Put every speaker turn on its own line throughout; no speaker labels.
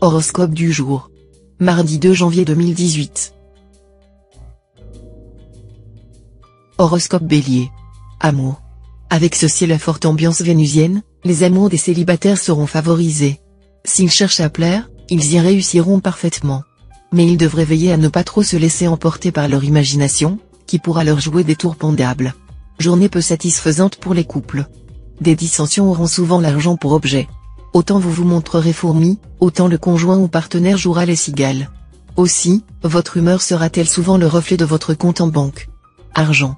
Horoscope du jour. Mardi 2 janvier 2018. Horoscope Bélier. Amour. Avec ce ciel à forte ambiance vénusienne, les amours des célibataires seront favorisés. S'ils cherchent à plaire, ils y réussiront parfaitement. Mais ils devraient veiller à ne pas trop se laisser emporter par leur imagination, qui pourra leur jouer des tours pendables. Journée peu satisfaisante pour les couples. Des dissensions auront souvent l'argent pour objet. Autant vous vous montrerez fourmi, autant le conjoint ou partenaire jouera les cigales. Aussi, votre humeur sera-t-elle souvent le reflet de votre compte en banque. Argent.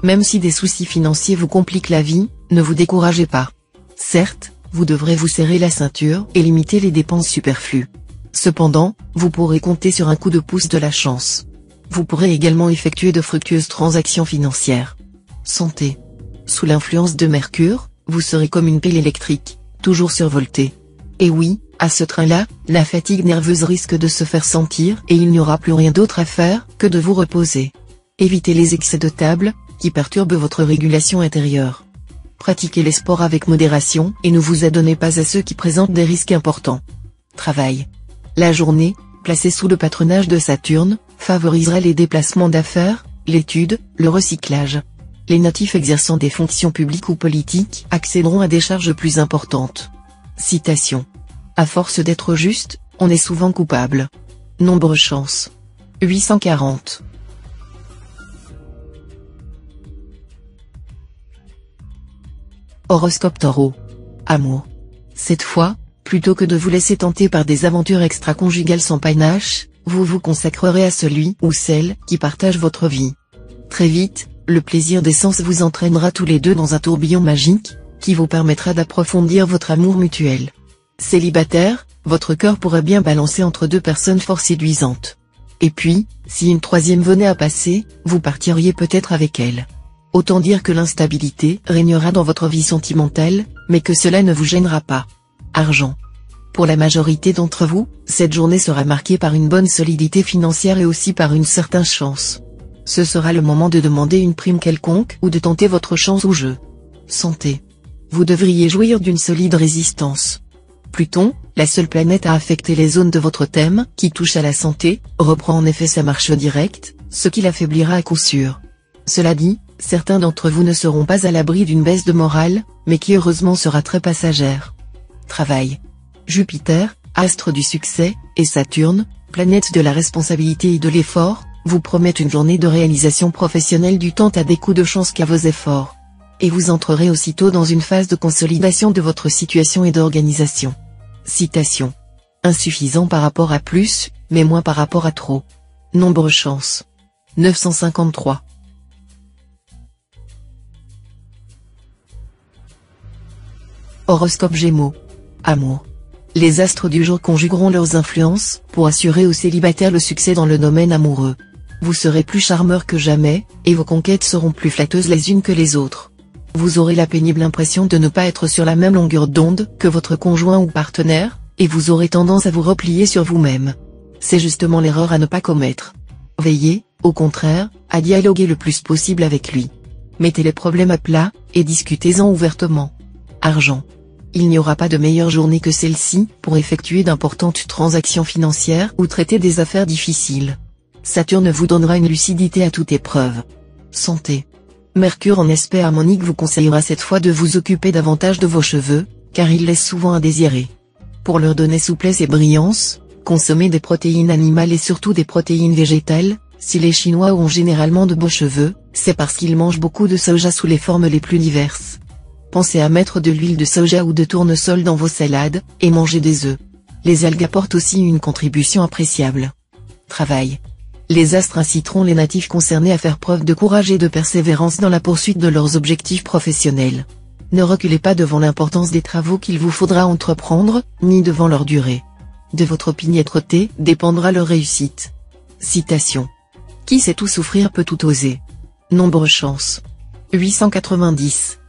Même si des soucis financiers vous compliquent la vie, ne vous découragez pas. Certes, vous devrez vous serrer la ceinture et limiter les dépenses superflues. Cependant, vous pourrez compter sur un coup de pouce de la chance. Vous pourrez également effectuer de fructueuses transactions financières. Santé. Sous l'influence de Mercure, vous serez comme une pile électrique, toujours survoltée. Et oui, à ce train-là, la fatigue nerveuse risque de se faire sentir et il n'y aura plus rien d'autre à faire que de vous reposer. Évitez les excès de table, qui perturbent votre régulation intérieure. Pratiquez les sports avec modération et ne vous adonnez pas à ceux qui présentent des risques importants. Travail. La journée, placée sous le patronage de Saturne, favorisera les déplacements d'affaires, l'étude, le recyclage. Les natifs exerçant des fonctions publiques ou politiques accéderont à des charges plus importantes. Citation. À force d'être juste, on est souvent coupable. Nombre chance. 840. Horoscope Taureau. Amour. Cette fois, plutôt que de vous laisser tenter par des aventures extra-conjugales sans panache, vous vous consacrerez à celui ou celle qui partage votre vie. Très vite, le plaisir des sens vous entraînera tous les deux dans un tourbillon magique, qui vous permettra d'approfondir votre amour mutuel. Célibataire, votre cœur pourrait bien balancer entre deux personnes fort séduisantes. Et puis, si une troisième venait à passer, vous partiriez peut-être avec elle. Autant dire que l'instabilité régnera dans votre vie sentimentale, mais que cela ne vous gênera pas. Argent. Pour la majorité d'entre vous, cette journée sera marquée par une bonne solidité financière et aussi par une certaine chance. Ce sera le moment de demander une prime quelconque ou de tenter votre chance au jeu. Santé. Vous devriez jouir d'une solide résistance. Pluton, la seule planète à affecter les zones de votre thème qui touche à la santé, reprend en effet sa marche directe, ce qui l'affaiblira à coup sûr. Cela dit, certains d'entre vous ne seront pas à l'abri d'une baisse de morale, mais qui heureusement sera très passagère. Travail. Jupiter, astre du succès, et Saturne, planète de la responsabilité et de l'effort, vous promettent une journée de réalisation professionnelle du temps à des coups de chance qu'à vos efforts. Et vous entrerez aussitôt dans une phase de consolidation de votre situation et d'organisation. Citation. Insuffisant par rapport à plus, mais moins par rapport à trop. Nombre chance. 953. Horoscope Gémeaux. Amour. Les astres du jour conjugueront leurs influences pour assurer aux célibataires le succès dans le domaine amoureux. Vous serez plus charmeur que jamais, et vos conquêtes seront plus flatteuses les unes que les autres. Vous aurez la pénible impression de ne pas être sur la même longueur d'onde que votre conjoint ou partenaire, et vous aurez tendance à vous replier sur vous-même. C'est justement l'erreur à ne pas commettre. Veillez, au contraire, à dialoguer le plus possible avec lui. Mettez les problèmes à plat, et discutez-en ouvertement. Argent. Il n'y aura pas de meilleure journée que celle-ci pour effectuer d'importantes transactions financières ou traiter des affaires difficiles. Saturne vous donnera une lucidité à toute épreuve. Santé. Mercure en aspect harmonique vous conseillera cette fois de vous occuper davantage de vos cheveux, car ils laissent souvent à désirer. Pour leur donner souplesse et brillance, consommez des protéines animales et surtout des protéines végétales. Si les Chinois ont généralement de beaux cheveux, c'est parce qu'ils mangent beaucoup de soja sous les formes les plus diverses. Pensez à mettre de l'huile de soja ou de tournesol dans vos salades, et mangez des œufs. Les algues apportent aussi une contribution appréciable. Travail. Les astres inciteront les natifs concernés à faire preuve de courage et de persévérance dans la poursuite de leurs objectifs professionnels. Ne reculez pas devant l'importance des travaux qu'il vous faudra entreprendre, ni devant leur durée. De votre opiniâtreté dépendra leur réussite. Citation. Qui sait tout souffrir peut tout oser. Nombre chance. 890.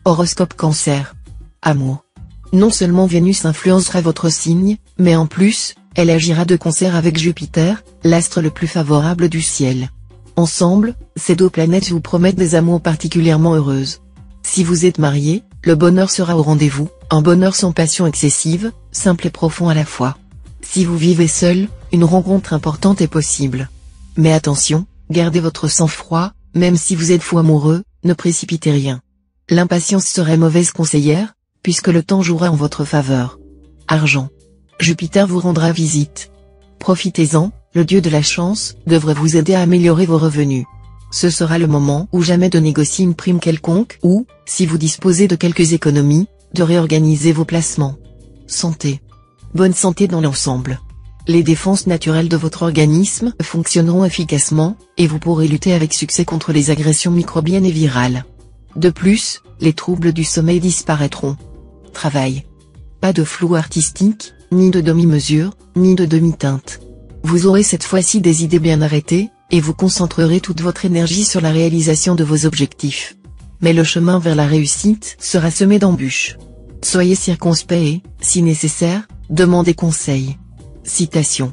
Horoscope Cancer. Amour. Non seulement Vénus influencera votre signe, mais en plus, elle agira de concert avec Jupiter, l'astre le plus favorable du ciel. Ensemble, ces deux planètes vous promettent des amours particulièrement heureuses. Si vous êtes marié, Le bonheur sera au rendez-vous, un bonheur sans passion excessive, simple et profond à la fois. Si vous vivez seul, une rencontre importante est possible. Mais attention, gardez votre sang-froid, même si vous êtes fou amoureux, ne précipitez rien. L'impatience serait mauvaise conseillère, puisque le temps jouera en votre faveur. Argent. Jupiter vous rendra visite. Profitez-en, le dieu de la chance devrait vous aider à améliorer vos revenus. Ce sera le moment ou jamais de négocier une prime quelconque ou, si vous disposez de quelques économies, de réorganiser vos placements. Santé. Bonne santé dans l'ensemble. Les défenses naturelles de votre organisme fonctionneront efficacement, et vous pourrez lutter avec succès contre les agressions microbiennes et virales. De plus, les troubles du sommeil disparaîtront. Travail. Pas de flou artistique, ni de demi-mesure, ni de demi-teinte. Vous aurez cette fois-ci des idées bien arrêtées, et vous concentrerez toute votre énergie sur la réalisation de vos objectifs. Mais le chemin vers la réussite sera semé d'embûches. Soyez circonspect et, si nécessaire, demandez conseil. Citation.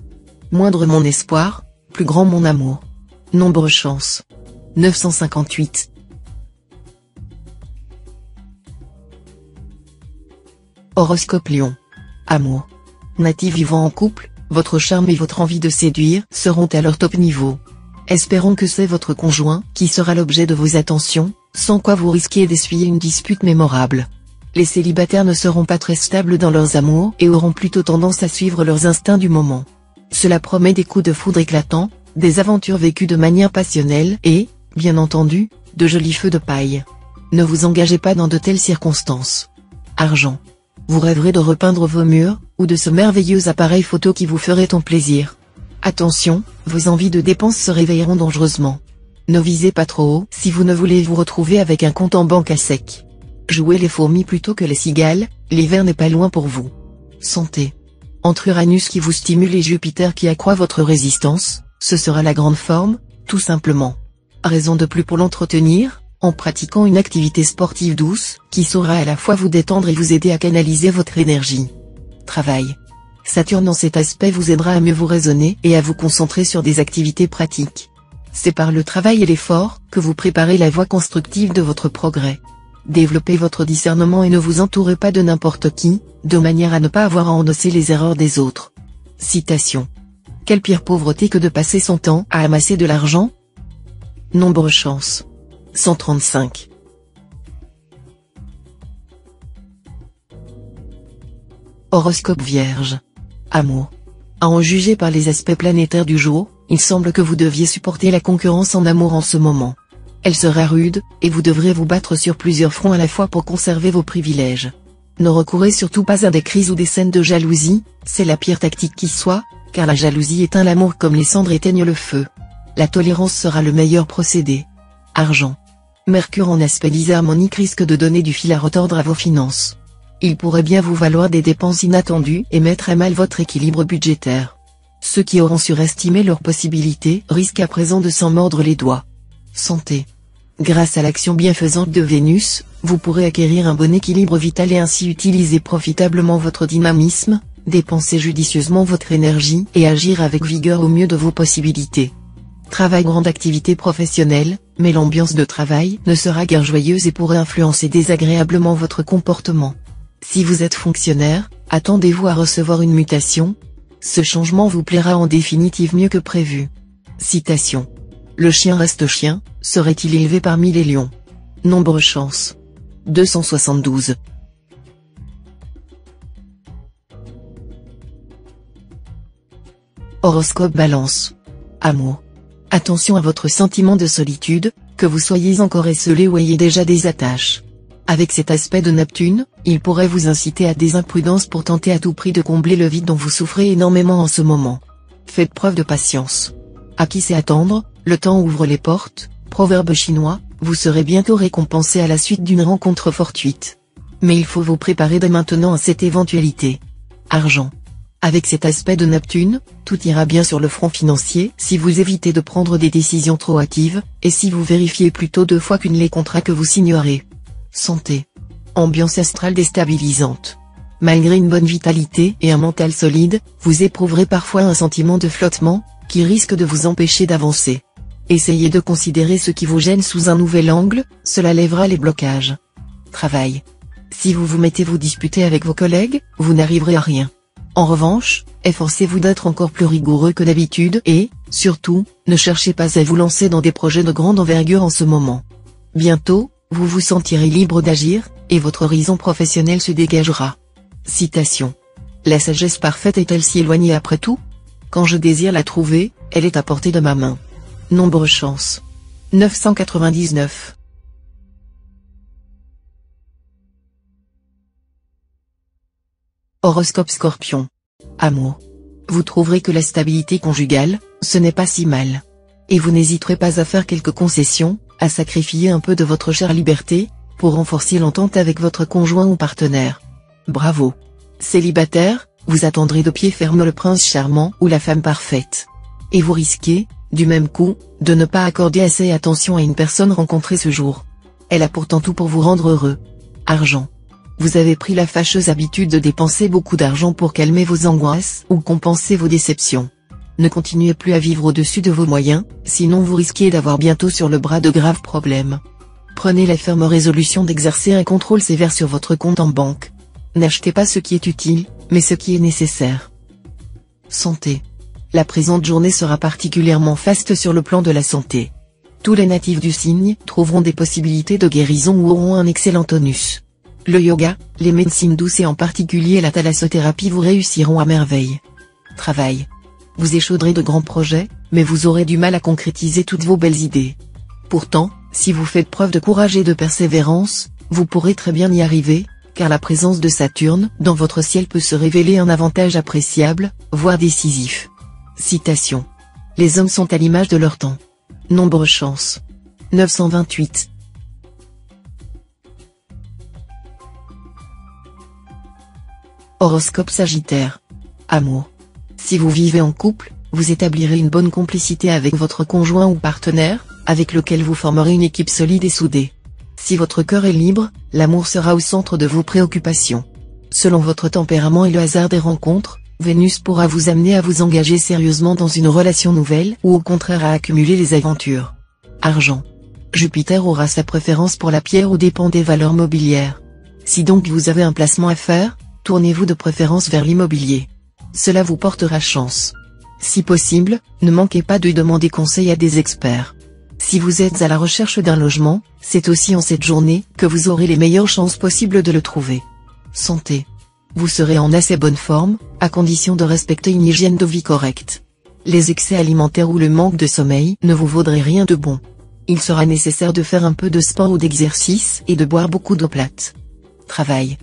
Moindre mon espoir, plus grand mon amour. Nombre chance. 958. Horoscope Lion. Amour. Natif vivant en couple, votre charme et votre envie de séduire seront à leur top niveau. Espérons que c'est votre conjoint qui sera l'objet de vos attentions, sans quoi vous risquez d'essuyer une dispute mémorable. Les célibataires ne seront pas très stables dans leurs amours et auront plutôt tendance à suivre leurs instincts du moment. Cela promet des coups de foudre éclatants, des aventures vécues de manière passionnelle et, bien entendu, de jolis feux de paille. Ne vous engagez pas dans de telles circonstances. Argent. Vous rêverez de repeindre vos murs, ou de ce merveilleux appareil photo qui vous ferait ton plaisir. Attention, vos envies de dépenses se réveilleront dangereusement. Ne visez pas trop haut si vous ne voulez vous retrouver avec un compte en banque à sec. Jouez les fourmis plutôt que les cigales, l'hiver n'est pas loin pour vous. Santé. Entre Uranus qui vous stimule et Jupiter qui accroît votre résistance, ce sera la grande forme, tout simplement. Raison de plus pour l'entretenir, en pratiquant une activité sportive douce, qui saura à la fois vous détendre et vous aider à canaliser votre énergie. Travail. Saturne en cet aspect vous aidera à mieux vous raisonner et à vous concentrer sur des activités pratiques. C'est par le travail et l'effort que vous préparez la voie constructive de votre progrès. Développez votre discernement et ne vous entourez pas de n'importe qui, de manière à ne pas avoir à endosser les erreurs des autres. Citation. Quelle pire pauvreté que de passer son temps à amasser de l'argent? Nombre chance. 135. Horoscope Vierge. Amour. À en juger par les aspects planétaires du jour, il semble que vous deviez supporter la concurrence en amour en ce moment. Elle sera rude, et vous devrez vous battre sur plusieurs fronts à la fois pour conserver vos privilèges. Ne recourez surtout pas à des crises ou des scènes de jalousie, c'est la pire tactique qui soit, car la jalousie éteint l'amour comme les cendres éteignent le feu. La tolérance sera le meilleur procédé. Argent. Mercure en aspect disharmonique risque de donner du fil à retordre à vos finances. Il pourrait bien vous valoir des dépenses inattendues et mettre à mal votre équilibre budgétaire. Ceux qui auront surestimé leurs possibilités risquent à présent de s'en mordre les doigts. Santé. Grâce à l'action bienfaisante de Vénus, vous pourrez acquérir un bon équilibre vital et ainsi utiliser profitablement votre dynamisme, dépenser judicieusement votre énergie et agir avec vigueur au mieux de vos possibilités. Travail. Grande activité professionnelle, mais l'ambiance de travail ne sera guère joyeuse et pourrait influencer désagréablement votre comportement. Si vous êtes fonctionnaire, attendez-vous à recevoir une mutation. Ce changement vous plaira en définitive mieux que prévu. Citation. Le chien reste chien, serait-il élevé parmi les lions? Nombre chance. 272. Horoscope Balance. Amour. Attention à votre sentiment de solitude, que vous soyez encore esselé ou ayez déjà des attaches. Avec cet aspect de Neptune, il pourrait vous inciter à des imprudences pour tenter à tout prix de combler le vide dont vous souffrez énormément en ce moment. Faites preuve de patience. À qui sait attendre, le temps ouvre les portes, proverbe chinois, vous serez bientôt récompensé à la suite d'une rencontre fortuite. Mais il faut vous préparer dès maintenant à cette éventualité. Argent. Avec cet aspect de Neptune, tout ira bien sur le front financier si vous évitez de prendre des décisions trop hâtives, et si vous vérifiez plutôt 2 fois qu'une les contrats que vous signerez. Santé. Ambiance astrale déstabilisante. Malgré une bonne vitalité et un mental solide, vous éprouverez parfois un sentiment de flottement, qui risque de vous empêcher d'avancer. Essayez de considérer ce qui vous gêne sous un nouvel angle, cela lèvera les blocages. Travail. Si vous vous mettez vous disputer avec vos collègues, vous n'arriverez à rien. En revanche, efforcez-vous d'être encore plus rigoureux que d'habitude et, surtout, ne cherchez pas à vous lancer dans des projets de grande envergure en ce moment. Bientôt, vous vous sentirez libre d'agir, et votre horizon professionnel se dégagera. Citation. La sagesse parfaite est-elle si éloignée après tout? Quand je désire la trouver, elle est à portée de ma main. Nombre chance. 999. Horoscope Scorpion. Amour. Vous trouverez que la stabilité conjugale, ce n'est pas si mal. Et vous n'hésiterez pas à faire quelques concessions, à sacrifier un peu de votre chère liberté, pour renforcer l'entente avec votre conjoint ou partenaire. Bravo. Célibataire, vous attendrez de pied ferme le prince charmant ou la femme parfaite. Et vous risquez, du même coup, de ne pas accorder assez attention à une personne rencontrée ce jour. Elle a pourtant tout pour vous rendre heureux. Argent. Vous avez pris la fâcheuse habitude de dépenser beaucoup d'argent pour calmer vos angoisses ou compenser vos déceptions. Ne continuez plus à vivre au-dessus de vos moyens, sinon vous risquez d'avoir bientôt sur le bras de graves problèmes. Prenez la ferme résolution d'exercer un contrôle sévère sur votre compte en banque. N'achetez pas ce qui est utile, mais ce qui est nécessaire. Santé. La présente journée sera particulièrement faste sur le plan de la santé. Tous les natifs du signe trouveront des possibilités de guérison ou auront un excellent tonus. Le yoga, les médecines douces et en particulier la thalassothérapie vous réussiront à merveille. Travail. Vous échauderez de grands projets, mais vous aurez du mal à concrétiser toutes vos belles idées. Pourtant, si vous faites preuve de courage et de persévérance, vous pourrez très bien y arriver, car la présence de Saturne dans votre ciel peut se révéler un avantage appréciable, voire décisif. Citation. Les hommes sont à l'image de leur temps. Nombre chance. 928. Horoscope Sagittaire. Amour. Si vous vivez en couple, vous établirez une bonne complicité avec votre conjoint ou partenaire, avec lequel vous formerez une équipe solide et soudée. Si votre cœur est libre, l'amour sera au centre de vos préoccupations. Selon votre tempérament et le hasard des rencontres, Vénus pourra vous amener à vous engager sérieusement dans une relation nouvelle ou au contraire à accumuler les aventures. Argent. Jupiter aura sa préférence pour la pierre aux dépens des valeurs mobilières. Si donc vous avez un placement à faire, tournez-vous de préférence vers l'immobilier. Cela vous portera chance. Si possible, ne manquez pas de demander conseil à des experts. Si vous êtes à la recherche d'un logement, c'est aussi en cette journée que vous aurez les meilleures chances possibles de le trouver. Santé. Vous serez en assez bonne forme, à condition de respecter une hygiène de vie correcte. Les excès alimentaires ou le manque de sommeil ne vous vaudraient rien de bon. Il sera nécessaire de faire un peu de sport ou d'exercice et de boire beaucoup d'eau plate. Travail.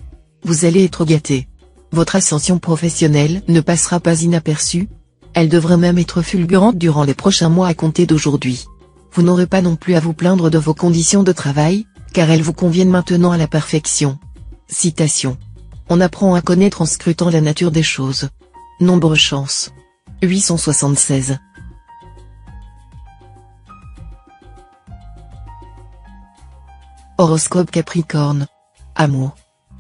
Vous allez être gâté. Votre ascension professionnelle ne passera pas inaperçue. Elle devrait même être fulgurante durant les prochains mois à compter d'aujourd'hui. Vous n'aurez pas non plus à vous plaindre de vos conditions de travail, car elles vous conviennent maintenant à la perfection. Citation. On apprend à connaître en scrutant la nature des choses. Nombre chance. 876. Horoscope Capricorne. Amour.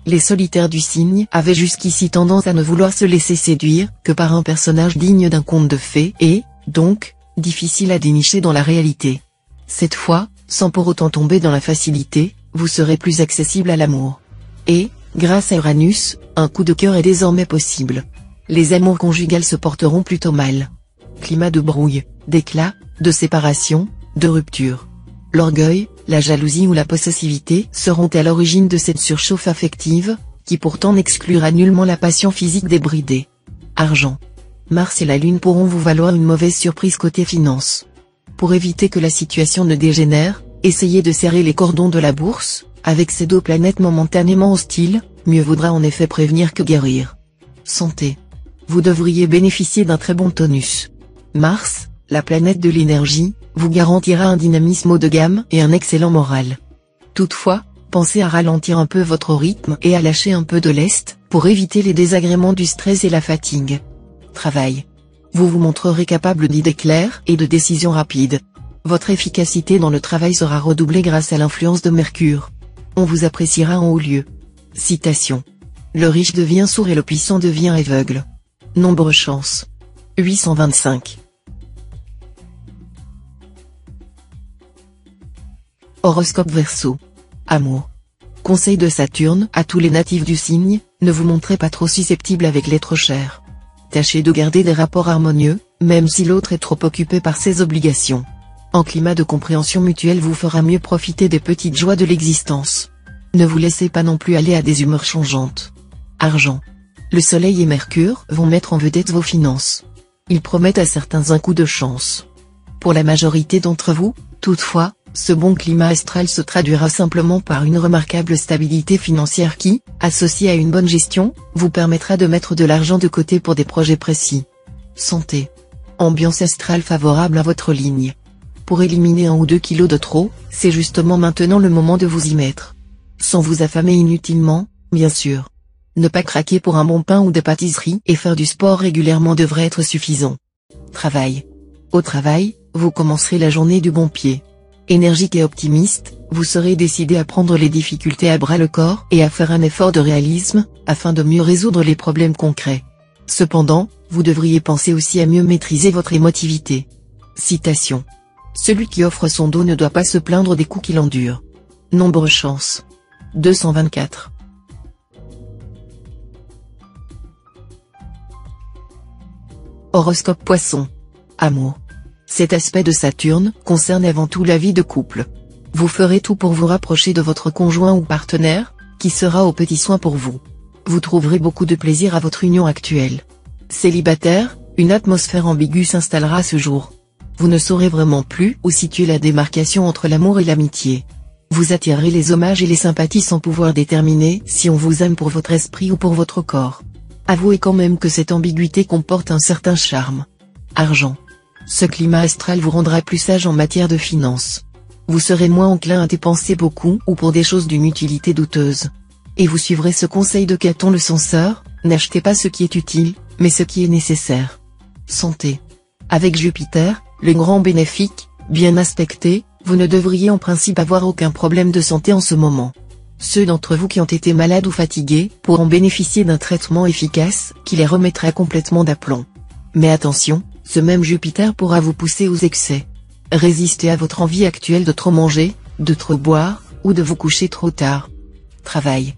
Les solitaires du signe avaient jusqu'ici tendance à ne vouloir se laisser séduire que par un personnage digne d'un conte de fées et, donc, difficile à dénicher dans la réalité. Cette fois, sans pour autant tomber dans la facilité, vous serez plus accessible à l'amour. Et, grâce à Uranus, un coup de cœur est désormais possible. Les amours conjugales se porteront plutôt mal. Climat de brouille, d'éclat, de séparation, de rupture. L'orgueil, la jalousie ou la possessivité seront à l'origine de cette surchauffe affective, qui pourtant n'exclura nullement la passion physique débridée. Argent. Mars et la Lune pourront vous valoir une mauvaise surprise côté finance. Pour éviter que la situation ne dégénère, essayez de serrer les cordons de la bourse, avec ces deux planètes momentanément hostiles, mieux vaudra en effet prévenir que guérir. Santé. Vous devriez bénéficier d'un très bon tonus. Mars, la planète de l'énergie, vous garantira un dynamisme haut de gamme et un excellent moral. Toutefois, pensez à ralentir un peu votre rythme et à lâcher un peu de lest, pour éviter les désagréments du stress et la fatigue. Travail. Vous vous montrerez capable d'idées claires et de décisions rapides. Votre efficacité dans le travail sera redoublée grâce à l'influence de Mercure. On vous appréciera en haut lieu. Citation. Le riche devient sourd et le puissant devient aveugle. Nombre chance. 825. Horoscope Verseau. Amour. Conseil de Saturne à tous les natifs du signe, ne vous montrez pas trop susceptible avec l'être cher. Tâchez de garder des rapports harmonieux, même si l'autre est trop occupé par ses obligations. Un climat de compréhension mutuelle vous fera mieux profiter des petites joies de l'existence. Ne vous laissez pas non plus aller à des humeurs changeantes. Argent. Le Soleil et Mercure vont mettre en vedette vos finances. Ils promettent à certains un coup de chance. Pour la majorité d'entre vous, toutefois, ce bon climat astral se traduira simplement par une remarquable stabilité financière qui, associée à une bonne gestion, vous permettra de mettre de l'argent de côté pour des projets précis. Santé. Ambiance astrale favorable à votre ligne. Pour éliminer 1 ou 2 kilos de trop, c'est justement maintenant le moment de vous y mettre. Sans vous affamer inutilement, bien sûr. Ne pas craquer pour un bon pain ou des pâtisseries et faire du sport régulièrement devrait être suffisant. Travail. Au travail, vous commencerez la journée du bon pied. Énergique et optimiste, vous serez décidé à prendre les difficultés à bras le corps et à faire un effort de réalisme, afin de mieux résoudre les problèmes concrets. Cependant, vous devriez penser aussi à mieux maîtriser votre émotivité. Citation. Celui qui offre son dos ne doit pas se plaindre des coups qu'il endure. Nombre chance. 224. Horoscope Poisson. Amour. Cet aspect de Saturne concerne avant tout la vie de couple. Vous ferez tout pour vous rapprocher de votre conjoint ou partenaire, qui sera aux petits soins pour vous. Vous trouverez beaucoup de plaisir à votre union actuelle. Célibataire, une atmosphère ambiguë s'installera ce jour. Vous ne saurez vraiment plus où situer la démarcation entre l'amour et l'amitié. Vous attirerez les hommages et les sympathies sans pouvoir déterminer si on vous aime pour votre esprit ou pour votre corps. Avouez quand même que cette ambiguïté comporte un certain charme. Argent. Ce climat astral vous rendra plus sage en matière de finances. Vous serez moins enclin à dépenser beaucoup ou pour des choses d'une utilité douteuse. Et vous suivrez ce conseil de Caton le censeur, n'achetez pas ce qui est utile, mais ce qui est nécessaire. Santé. Avec Jupiter, le grand bénéfique, bien aspecté, vous ne devriez en principe avoir aucun problème de santé en ce moment. Ceux d'entre vous qui ont été malades ou fatigués pourront bénéficier d'un traitement efficace qui les remettra complètement d'aplomb. Mais attention, ce même Jupiter pourra vous pousser aux excès. Résistez à votre envie actuelle de trop manger, de trop boire, ou de vous coucher trop tard. Travail.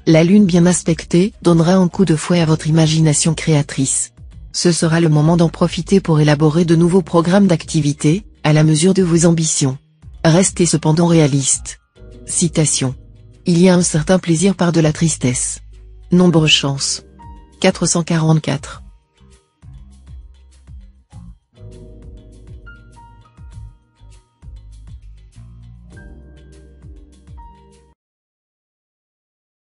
La lune bien aspectée donnera un coup de fouet à votre imagination créatrice. Ce sera le moment d'en profiter pour élaborer de nouveaux programmes d'activité, à la mesure de vos ambitions. Restez cependant réaliste. Citation. Il y a un certain plaisir par de la tristesse. Nombre chance. 444.